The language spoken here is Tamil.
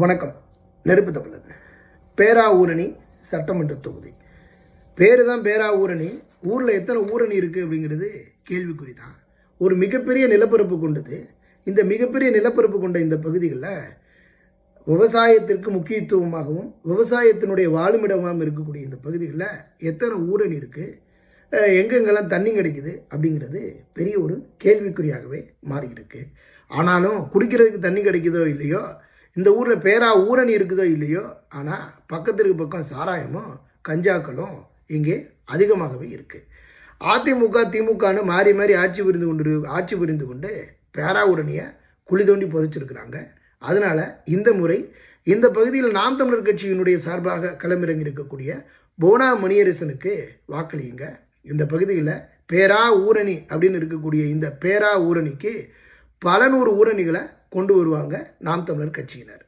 வணக்கம். நெருப்பு தமிழர். பேராவூரணி சட்டமன்ற தொகுதி பேரு தான் பேராவூரணி. ஊரில் எத்தனை ஊரணி இருக்குது அப்படிங்கிறது கேள்விக்குறி தான். ஒரு மிகப்பெரிய நிலப்பரப்பு கொண்டது. இந்த மிகப்பெரிய நிலப்பரப்பு கொண்ட இந்த பகுதிகளில் விவசாயத்திற்கு முக்கியத்துவமாகவும் விவசாயத்தினுடைய வாழுமிடமாகவும் இருக்கக்கூடிய இந்த பகுதிகளில் எத்தனை ஊரணி இருக்குது, எங்கெங்கெல்லாம் தண்ணி கிடைக்குது அப்படிங்கிறது பெரிய ஒரு கேள்விக்குறியாகவே மாறி இருக்கு. ஆனாலும் குடிக்கிறதுக்கு தண்ணி கிடைக்குதோ இல்லையோ, இந்த ஊரில் பேரா ஊரணி இருக்குதோ இல்லையோ, ஆனால் பக்கத்திற்கு பக்கம் சாராயமும் கஞ்சாக்களும் இங்கே அதிகமாகவே இருக்குது. அதிமுக திமுகன்னு மாறி மாறி ஆட்சி புரிந்து கொண்டு பேரா ஊரணியை குழி தோண்டி புதைச்சிருக்கிறாங்க. அதனால் இந்த முறை இந்த பகுதியில் நாம் தமிழர் கட்சியினுடைய சார்பாக களமிறங்கி இருக்கக்கூடிய போனா மணியரசனுக்கு வாக்களியுங்க. இந்த பகுதியில் பேரா ஊரணி அப்படின்னு இருக்கக்கூடிய இந்த பேரா ஊரணிக்கு பல நூறு ஊரணிகளை கொண்டு வருவாங்க நாம் தமிழர் கட்சியினர்.